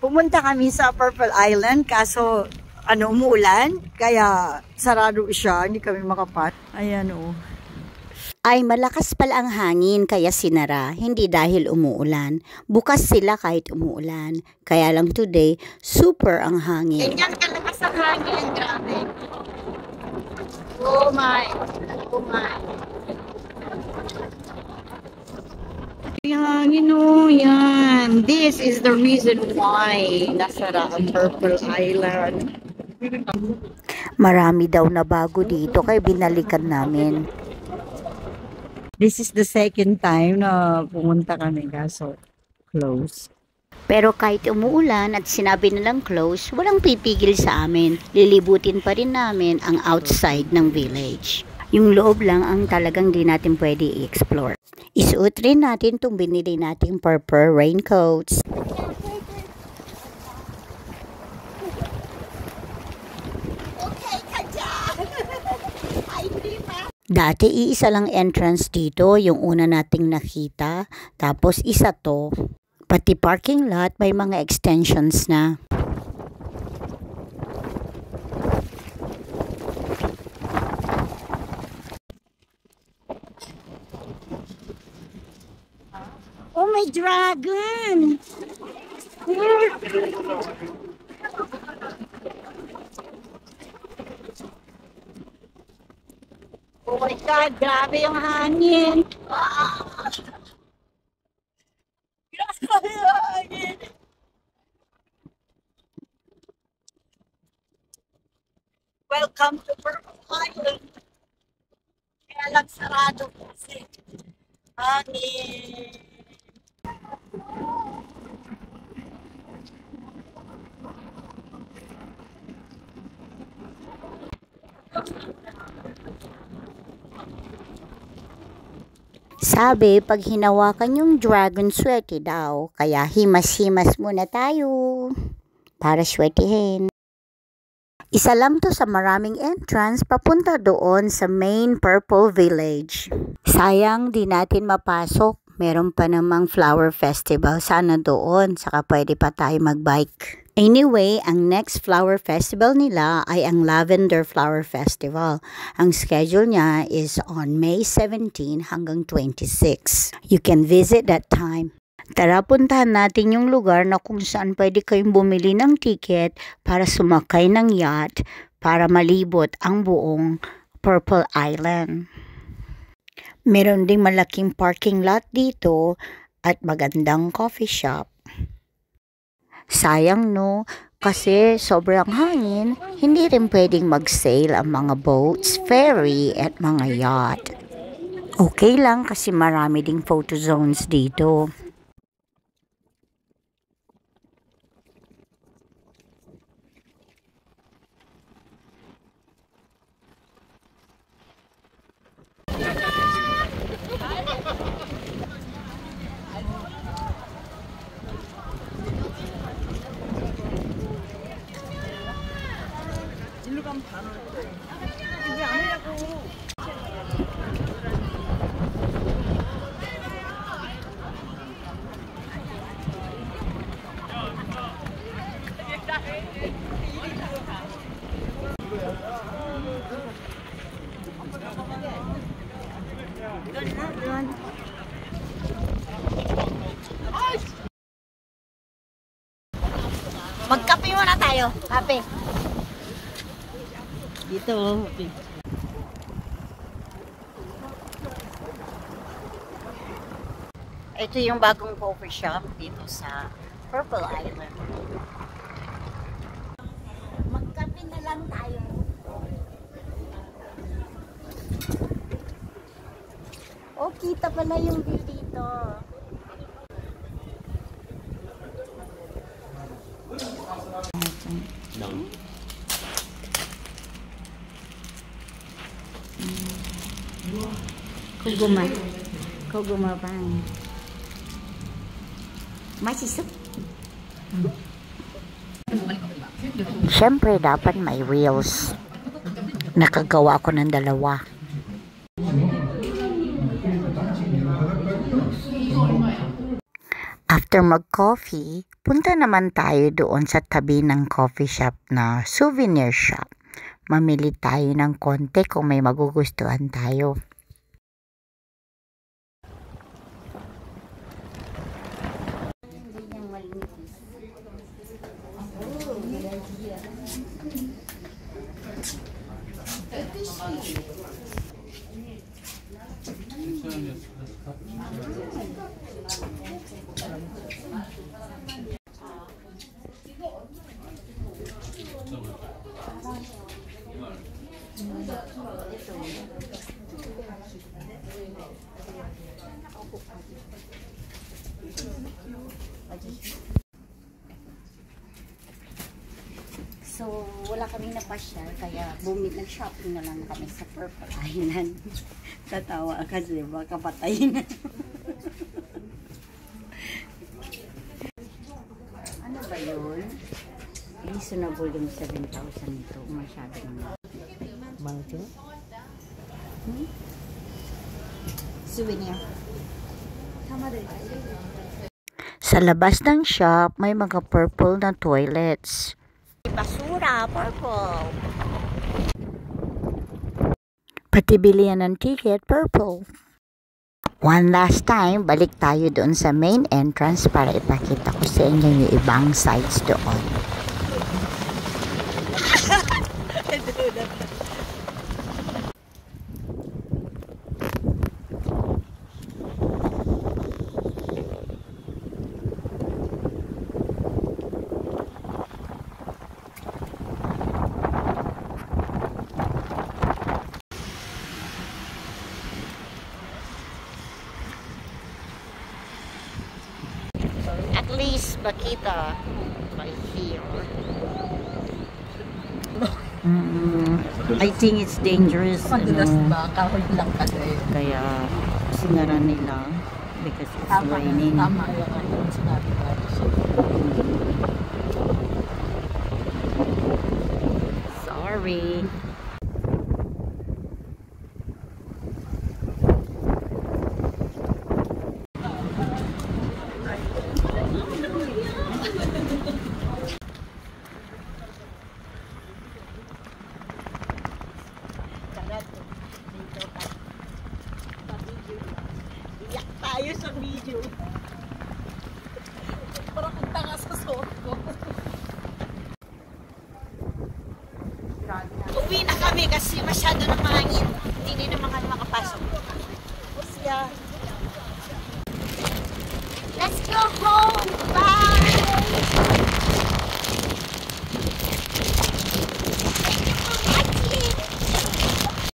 Pumunta kami sa Purple Island kaso umuulan kaya sarado siya, hindi kami makapat. Ayan oh. Ay malakas pala ang hangin kaya sinara, hindi dahil umuulan. Bukas sila kahit umuulan. Kaya lang today, super ang hangin. Ganyan kalakas ang hangin, grabe. Oh my. Oh my. Hangin oh, yan. This is the reason why nasara ang Purple Island. Marami daw na bago dito kaya binalikan namin. This is the second time na pumunta kami kaso close. Pero kahit umuulan at sinabi nilang close, walang pipigil sa amin. Lilibutin pa rin namin ang outside ng village. Yung loob lang ang talagang di natin pwede i-explore. Isuot rin natin itong binili nating purple raincoats. Dati iisa lang entrance dito, yung una nating nakita, tapos isa to. Pati parking lot may mga extensions na. Oh, my dragon! Oh my God, grabe yung hangin. Grabe yung hangin. Welcome to Purple Island. Kaya lang sarado kasi hangin. Sabi, pag hinawakan yung dragon, swerte daw. Kaya himas-himas muna tayo para swertihin. Isa lang to sa maraming entrance papunta doon sa main Purple Village. Sayang di natin mapasok. Meron pa namang flower festival. Sana doon, saka pwede pa tayo magbike. Anyway, ang next flower festival nila ay ang Lavender Flower Festival. Ang schedule niya is on May 17 hanggang 26. You can visit that time. Tara, puntahan natin yung lugar na kung saan pwede kayong bumili ng ticket para sumakay ng yacht para malibot ang buong Purple Island. Meron ding malaking parking lot dito at magandang coffee shop. Sayang no, kasi sobrang hangin, hindi rin pwedeng mag-sail ang mga boats, ferry at mga yacht. Okay lang kasi marami ding photo zones dito. Magkape muna tayo. Kape. Dito. Okay. Ito yung bagong coffee shop dito sa Purple Island. Magkape na lang tayo. Oh, kita pala yung view dito. Koguma pa. Masisip. Siyempre dapat may reels. Nakagawa ko ng 2. After mag-coffee, punta naman tayo doon sa tabi ng coffee shop na souvenir shop. Mamili tayo ng konti kung may magugustuhan tayo. So, wala kaming napasyal, kaya nag-shopping na lang kami sa Purple Island. Tatawa kasi baka patayin na. Ano ba yun? Reasonable yung 7,000 ito. Masyado naman. Bangko? Souvenir. Sa labas ng shop, may mga purple na toilets. Basura, purple. Pati bilihan ng ticket, purple. One last time, balik tayo doon sa main entrance para ipakita ko sa inyo yung ibang sites doon. At least makita by here. I think it's dangerous. Madulas ba? Kahoy lang kasi. Kaya sinara nila because it's raining. Tama yung sinabi ba? Sorry. Iyak tayo sa video. Parang punta nga sa suot ko. Uwi na kami kasi masyado ng mahangin. Hindi na makapasok. Siya.